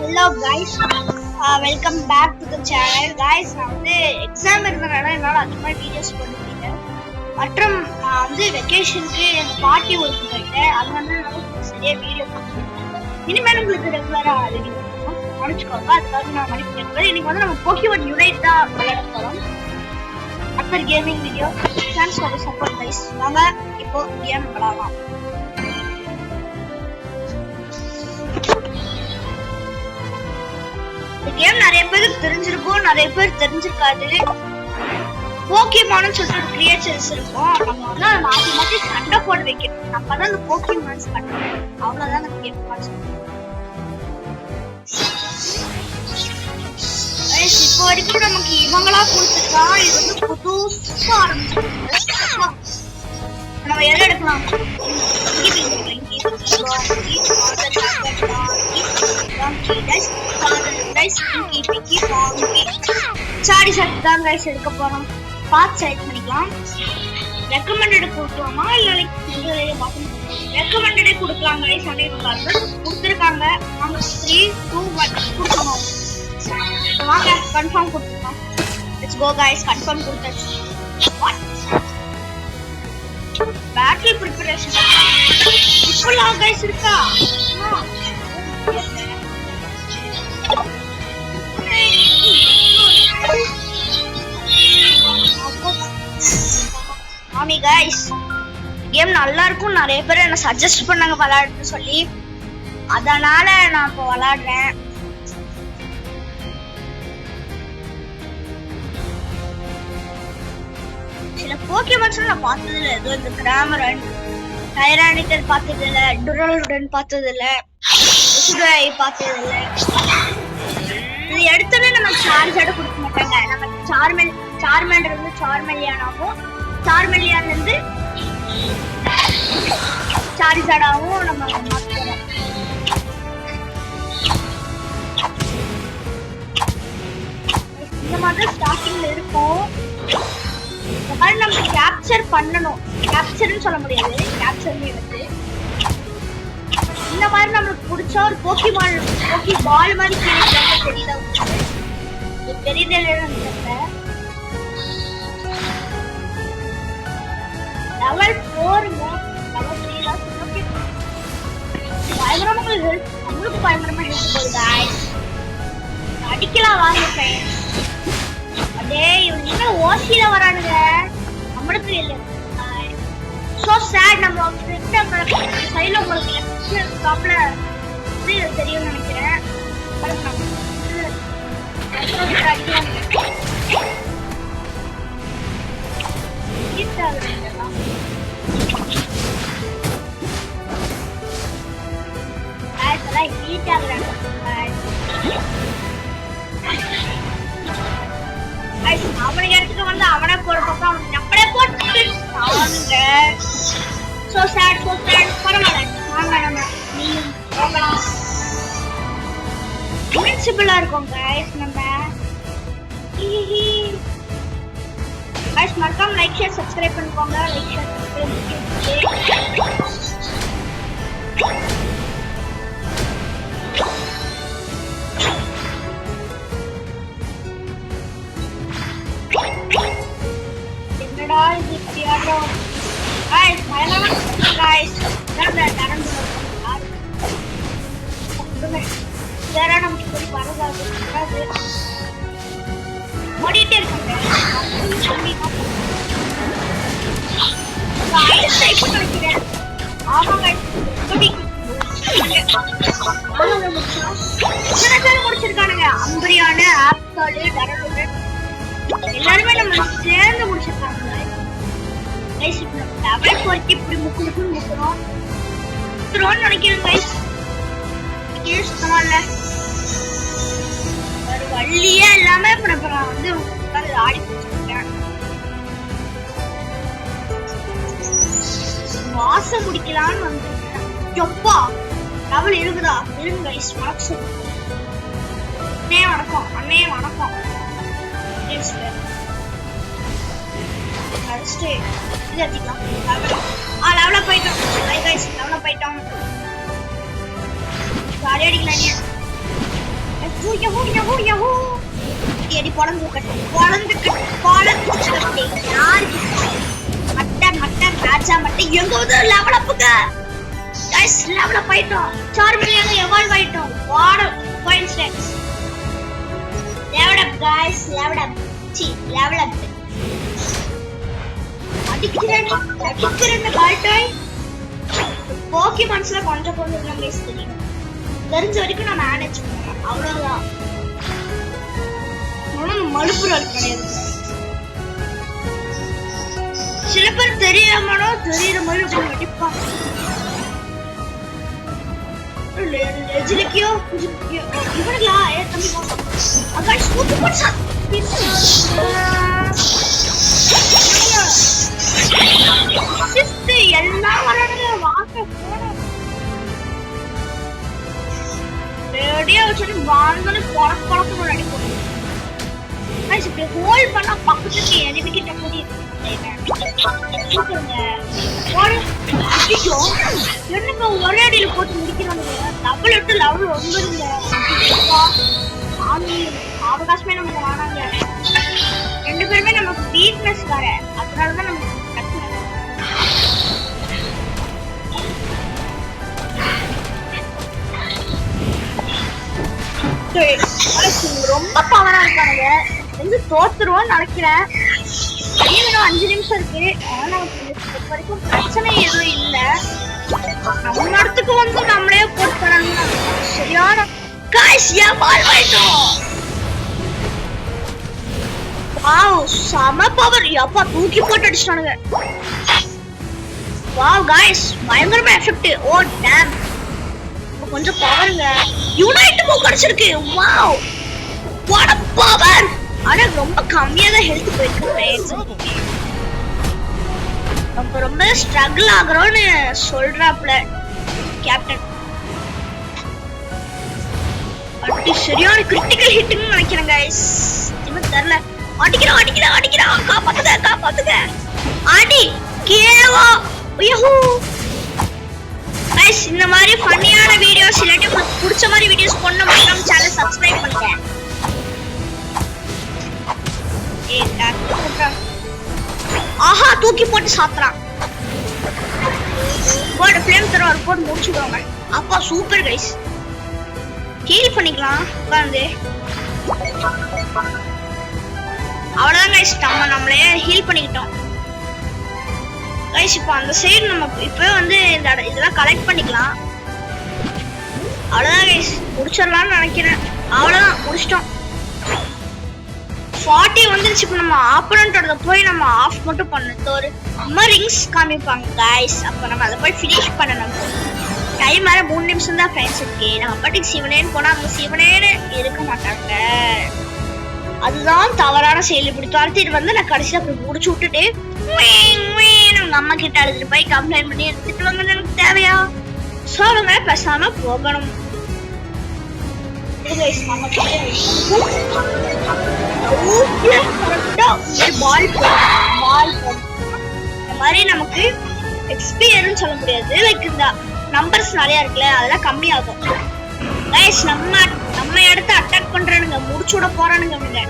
Hello guys, welcome back to the channel. Guys, நான் வந்து exam இருந்தனால என்னால் அதிகமாக வீடியோஸ் போட முடியல. மற்றும் நான் வந்து வெக்கேஷனுக்கு எங்கள் பாட்டி ஊருக்கு போயிட்டேன். அது வந்து நான் சரியாக வீடியோ போட்டேன். இனிமேல் உங்களுக்கு ரெகுலராக வீடியோ போடணும் நினச்சிக்கோங்க. அதுக்காக நான் மணி கேட்குறேன். இன்னைக்கு வந்து நம்ம போக்கிமான் யுனைட் தான் விளையாட போகிறோம். அட்வர் gaming video. Thanks for the support guys. வாங்க இப்போ கேம் விளையாடலாம். கேம் நிறைய பேருக்கு தெரிஞ்சிருக்கும், நிறைய பேர் தெரிஞ்சிருக்காது. போக்கிமான்னு சொல்லிட்டு ஒரு கிரியேச்சர்ஸ் இருக்கும். நம்ம வந்து அதை மாற்றி மாற்றி சண்டை போட வைக்கணும். நம்ம தான் அந்த போக்கிமான்ஸ் பண்ணுறோம். அவ்வளோதான் அந்த கேம் கான்செப்ட். இப்போ வரைக்கும் நமக்கு இவங்களா கொடுத்துருக்கா. இது வந்து புதுசா ஆரம்பிச்சிருக்கு. நம்ம எதை எடுக்கலாம்? சாரி செட் தான் கைஸ் எடுக்க போறோம். பார்த்து செலக்ட் பண்ணிக்கலாம். ரெக்கமெண்டட் கொடுக்கலாமா இல்ல லைக் ரெக்கமெண்டடே கொடுக்கலாம் கைஸ். கொடுத்துருக்காங்க. நம்ம 3 2 1 கொடுக்கணும். வாங்க கன்ஃபார்ம் கொடுத்துருக்கோம். Let's go guys. கன்ஃபார்ம் கொடுத்தாச்சு. பேட்டில் ப்ரிப்பரேஷன் இப்போலாம் கைஸ் இருக்கா? ஆமி கைஸ், கேம் நல்லா இருக்கும். நிறைய பேர் என்ன சஜஸ்ட் பண்ணாங்க விளையாடுன்னு சொல்லி, அதனால நான் இப்போ விளையாடுறேன். சில போக்கிமான்ஸ் நான் பார்த்தது இல்லை. ஏதோ இந்த கிராமரன், டைரானிக்கல் பார்த்தது இல்லை, டுரலுடன் பார்த்தது இல்லை, சுடை பார்த்தது இல்லை. இது எடுத்தோன்னே நம்ம சார்ஜாட கொடுக்க மாட்டாங்க. நம்ம சார்மேண்டர் இருந்து சார்மெலியானாவும், சார்மெலியான்ல இருந்து சாரிசாடாவும் நம்ம மாற்றுறோம். இந்த மாதிரி ஸ்டார்டிங்ல இருக்கும். இந்த மாதிரி நம்ம கேப்சர் பண்ணணும். கேப்சர்னு சொல்ல முடியாது, கேப்சர்னு இருக்கு. இந்த மாதிரி நம்மளுக்கு பிடிச்ச ஒரு போக்கிமான் பால் மாதிரி தெரியல. தெரியல லெவல் 4 லெவல் 3 பயங்கரமா ஹெல்ப். நம்மளுக்கு பயங்கரமா ஹெல்ப் போகுது गाइस. அடிக்கலாம் வாங்க. அதே இவங்க ஓசில வரானுங்க. நம்மளுக்கு இல்ல. So sad. நம்ம ஃப்ரெண்ட் சைடுல உங்களுக்கு லெஃப்ட் டாப்ல தெரியும் நினைக்கிறேன். பாருங்க அவனுக்கு இடத்துக்கு வந்து அவனை போற பக்கம் நம்மளே போட்டு சோ சேட் பரவாயில்ல. வாங்க நம்ம நீயும் போகலாம். இன்வின்சிபிளா இருக்கும் गाइस. நம்ம गाइस மறக்காம லைக் ஷேர் சப்ஸ்கிரைப் பண்ணிக்கோங்க. லைக் ஷேர் என்னடா இது தியாடோ गाइस பயலமா गाइस தரந்து யாரா நமக்கு போய் வரதாது ஓடிட்டே இருக்காங்க. गाइस டைப் பண்ணிக்கிறேன். ஆமா गाइस முடிச்சிருக்கானுங்க. அம்பரியான ஆப்கால் டரலுடன் எல்லாருமே நம்ம சேர்ந்து முடிச்சிருக்காங்க. गाइस இப்போ லெவல் 4 இப்படி முக்குறோம் நினைக்கிறேன் गाइस. கேஸ்னால ஒரு வள்ளியே இல்லாம இப்ப நான் வந்து உட்கார்ந்து ஆடி போச்சிருக்கேன். வாசம் முடிக்கலான்னு வந்துருக்கேன். எப்பா லெவல் இருக்குதா? இருங்க गाइस. வணக்கம் அண்ணே வணக்கம். அடிச்சுட்டு இது அடிக்கலாம். லெவலா போயிட்டோம் गाइस. லெவலா போயிட்டோம். ஜாலியா அடிக்கலாம். யஹூ யஹூ யஹூ ஏடி பொளந்து யாருக்கு மட்டன் ராஜா மட்டன் எங்க வந்து லெவல் அப்புங்க गाइस லெவல் அப் ஆயிட்டோம் 4 மில்லியன் எவால்வ் ஆயிட்டோம் what coincidence level up guys level up அடிக்கிறேன் கால்டாய் போக்கிமான்ஸ்ல கொஞ்சம் நம்ம गाइस தெரிஞ்ச வரைக்கும் நான் மேனேஜ் பண்ணேன் அவ்வளவுதான் மழுப்புறாள் கிடையாது சில பேர் தெரியிற மாதிரி நடிப்பாங்க லெஜிலிக்கியோ இவனுங்களா தம்பி அக்கா சூப்பர் பட்சா எல்லாம் வரானுங்க வாங்க ரெடியா வச்சு வாழ்ந்து பழக்கணும் நடிப்போம் இப்படி ஹோல்ட் பண்ணா பக்கத்துக்கு எனிமி கிட்ட போய் என்னங்க ஒரே அடியில போட்டு முடிக்கிறாங்க டபுள் எட்டு லெவல் 9 அவகாசமே நமக்கு வானாங்க ரெண்டு பேருமே நமக்கு வீக்னஸ் கார அதனாலதான் நமக்கு ரொம்ப பவரா இருக்கானுங்க வந்து தோத்துருவோம்னு நினைக்கிறேன் 5 நிமிஷம் இருக்கு ஆனா வரைக்கும் பிரச்சனை எதுவும் இல்ல நம்ம இடத்துக்கு வந்து நம்மளே போட்டு போறாங்க சரியான காய்ச்சியா பால் வாய்ட்டோம் வாவ் சம பவர் எப்பா தூக்கி போட்டு அடிச்சிட்டானுங்க வாவ் காய்ஸ் பயங்கரமா எஃபெக்ட் ஓ டேம் கொஞ்சம் பவருங்க யுனைட் மூவ் கிடைச்சிருக்கு வாவ் வாட் a பவர் ஆனா ரொம்ப கம்மியா தான் ஹெல்த் போயிருக்கு ரொம்ப ஸ்ட்ரகிள் ஆகுறோம்னு சொல்றாப்ல கேப்டன் அடி சரியான கிரிட்டிக்கல் ஹிட்னு நினைக்கிறேன் गाइस இன்னும் தெரியல அடிக்கிறோம் காப்பாத்துங்க அடி கேவா யஹூ गाइस இந்த மாதிரி ஃபன்னியான வீடியோஸ் இல்லாட்டி உங்களுக்கு பிடிச்ச மாதிரி வீடியோஸ் பண்ணனும் நம்ம சேனலை சப்ஸ்கிரைப் பண்ணுங்க ஆஹா தூக்கி போட்டு சாத்துறான் போடு ஃப்ளேம் தர ஒரு போட்டு முடிச்சுடுவாங்க அப்பா சூப்பர் गाइस ஹீல் பண்ணிக்கலாம் உட்கார்ந்து அவ்வளவுதான் गाइस நம்மளே ஹீல் பண்ணிக்கிட்டோம் गाइस இப்போ அந்த சைடு நம்ம இப்போ வந்து இதெல்லாம் கலெக்ட் பண்ணிக்கலாம் அவ்வளவுதான் गाइस முடிச்சிடலாம்னு நினைக்கிறேன் அவ்வளவுதான் முடிச்சிட்டோம் 40 வந்துருச்சு இப்போ நம்ம ஆப்போனன்ட்டோட போய் நம்ம ஆஃப் மட்டும் பண்ணதோரு நம்ம ரிங்ஸ் காமிப்பாங்க गाइस அப்ப நம்ம அத போய் ஃபினிஷ் பண்ணனும் டைம் வேற 3 நிமிஷம் தான் ஃப்ரெண்ட்ஸ் இருக்கு நம்ம பாட்டுக்கு சிவனேன் போனா அவங்க சிவனேன்னு இருக்க மாட்டாங்க அதுதான் தவறான செயல் இப்படி துரத்திட்டு வந்து நான் கடைசியா அப்படி முடிச்சு விட்டுட்டு நம்ம அம்மா கிட்ட அழுதுட்டு போய் கம்ப்ளைண்ட் பண்ணி எடுத்துட்டு வாங்க எனக்கு தேவையா சொல்லுங்க பேசாம போகணும் நமக்கு எக்ஸ்பீரியன்ஸ் சொல்ல முடியாது லைக் இந்த நம்பர்ஸ் நிறைய இருக்குல்ல அதெல்லாம் கம்மி ஆகும் गाइस நம்ம எடுத்து அட்டாக் பண்றானுங்க முடிச்சு விட போறானுங்க அவங்க